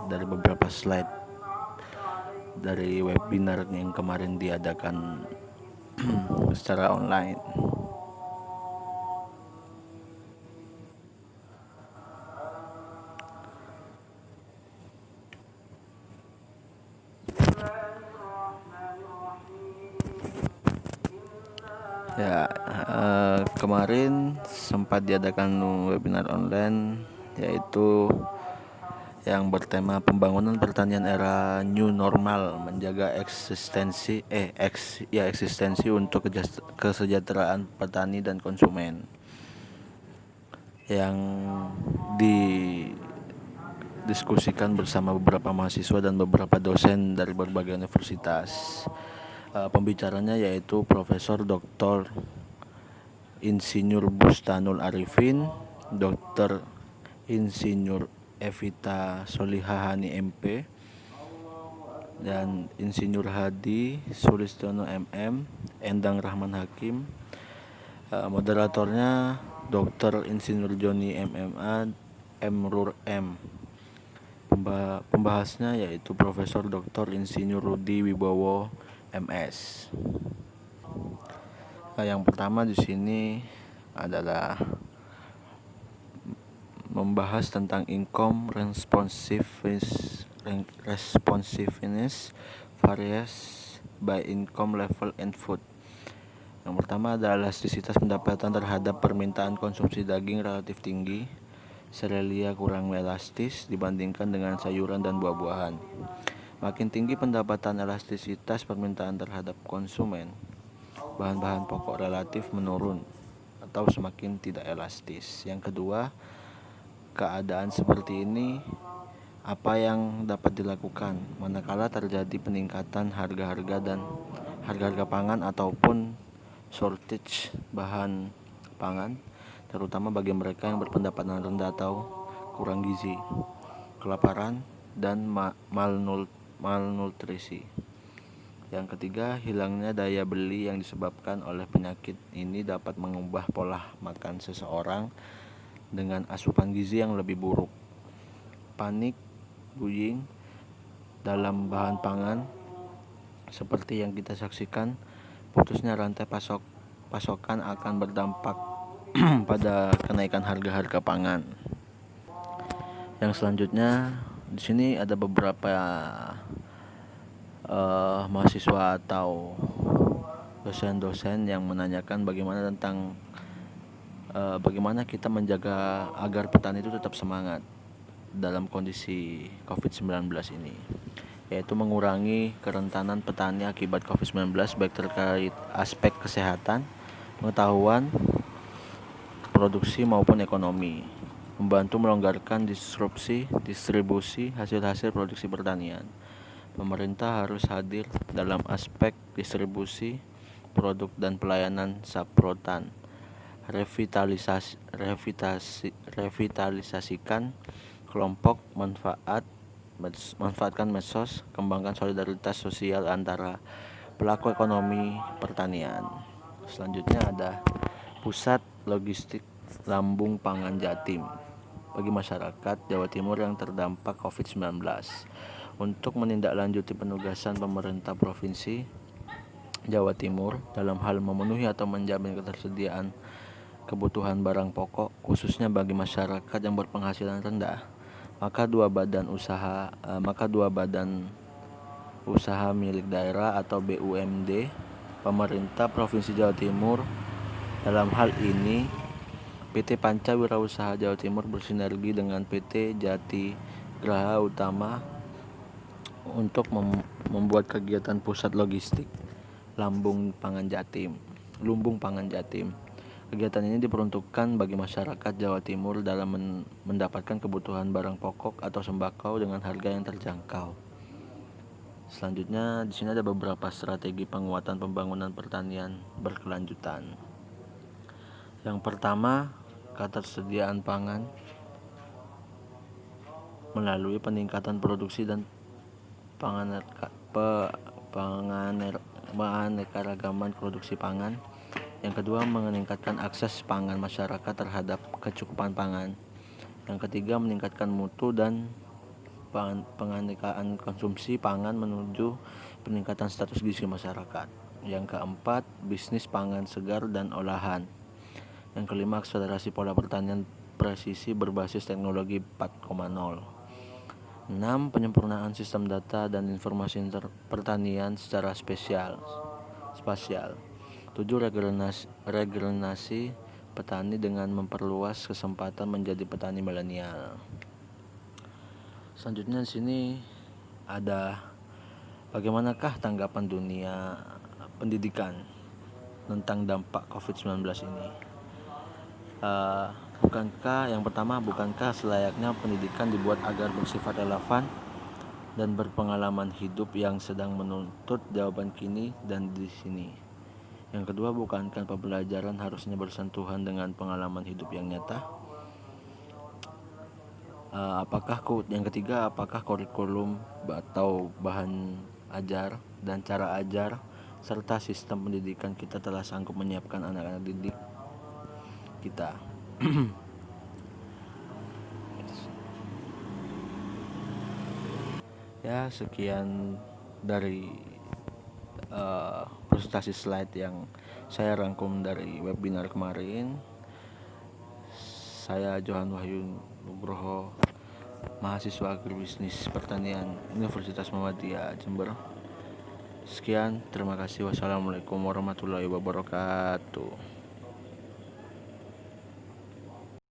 dari beberapa slide dari webinar yang kemarin diadakan secara online. Ya, kemarin sempat diadakan webinar online yaitu yang bertema pembangunan pertanian era new normal, menjaga eksistensi untuk kesejahteraan petani dan konsumen, yang didiskusikan bersama beberapa mahasiswa dan beberapa dosen dari berbagai universitas. Pembicaranya yaitu Profesor Dr. Insinyur Bustanul Arifin, Dr. Insinyur Evita Solihahani MP, dan Insinyur Hadi Sulistiono MM, Endang Rahman Hakim. Moderatornya Dr. Insinyur Joni MMA, Mrur M. Pembahasnya yaitu Profesor Dr. Insinyur Rudi Wibowo MS. Yang pertama di sini adalah membahas tentang income responsiveness varies by income level and food. Yang pertama adalah elastisitas pendapatan terhadap permintaan konsumsi daging relatif tinggi. Serelia kurang elastis dibandingkan dengan sayuran dan buah-buahan. Makin tinggi pendapatan elastisitas permintaan terhadap konsumen, bahan-bahan pokok relatif menurun atau semakin tidak elastis. Yang kedua, keadaan seperti ini apa yang dapat dilakukan manakala terjadi peningkatan harga-harga pangan ataupun shortage bahan pangan, terutama bagi mereka yang berpendapatan rendah atau kurang gizi, kelaparan, dan malnutrisi. Yang ketiga, hilangnya daya beli yang disebabkan oleh penyakit ini dapat mengubah pola makan seseorang dengan asupan gizi yang lebih buruk. Panik buying dalam bahan pangan seperti yang kita saksikan, putusnya rantai pasokan akan berdampak pada kenaikan harga-harga pangan. Yang selanjutnya di sini ada beberapa mahasiswa atau dosen-dosen yang menanyakan bagaimana kita menjaga agar petani itu tetap semangat dalam kondisi COVID-19 ini, yaitu mengurangi kerentanan petani akibat COVID-19 baik terkait aspek kesehatan, pengetahuan, produksi maupun ekonomi, membantu melonggarkan distribusi hasil-hasil produksi pertanian. Pemerintah harus hadir dalam aspek distribusi produk dan pelayanan saprotan, revitalisasikan kelompok manfaatkan medsos, kembangkan solidaritas sosial antara pelaku ekonomi pertanian. Selanjutnya ada Pusat Logistik Lambung Pangan Jatim bagi masyarakat Jawa Timur yang terdampak COVID-19 untuk menindaklanjuti penugasan pemerintah Provinsi Jawa Timur dalam hal memenuhi atau menjamin ketersediaan kebutuhan barang pokok khususnya bagi masyarakat yang berpenghasilan rendah. Maka dua badan usaha milik daerah atau BUMD pemerintah Provinsi Jawa Timur, dalam hal ini PT Panca Wirausaha Jawa Timur bersinergi dengan PT Jati Graha Utama untuk membuat kegiatan pusat logistik Lumbung Pangan Jatim. Kegiatan ini diperuntukkan bagi masyarakat Jawa Timur dalam mendapatkan kebutuhan barang pokok atau sembako dengan harga yang terjangkau. Selanjutnya di sini ada beberapa strategi penguatan pembangunan pertanian berkelanjutan. Yang pertama, ketersediaan pangan melalui peningkatan produksi dan penganekaragaman produksi pangan. Yang kedua, meningkatkan akses pangan masyarakat terhadap kecukupan pangan. Yang ketiga, meningkatkan mutu dan penganikaan konsumsi pangan menuju peningkatan status gizi masyarakat. Yang keempat, bisnis pangan segar dan olahan. Yang kelima, akselerasi pola pertanian presisi berbasis teknologi 4.0. 6. Penyempurnaan sistem data dan informasi pertanian secara spasial. 7. Regenerasi petani dengan memperluas kesempatan menjadi petani milenial. Selanjutnya di sini ada bagaimanakah tanggapan dunia pendidikan tentang dampak COVID-19 ini. Bukankah selayaknya pendidikan dibuat agar bersifat relevan dan berpengalaman hidup yang sedang menuntut jawaban kini dan di sini. Yang kedua, bukankah pembelajaran harusnya bersentuhan dengan pengalaman hidup yang nyata? Yang ketiga, apakah kurikulum atau bahan ajar dan cara ajar serta sistem pendidikan kita telah sanggup menyiapkan anak-anak didik kita? Ya, sekian dari presentasi slide yang saya rangkum dari webinar kemarin. Saya Johan Wahyu Nugroho, mahasiswa agribisnis pertanian Universitas Muhammadiyah Jember. Sekian, terima kasih. Wassalamualaikum warahmatullahi wabarakatuh.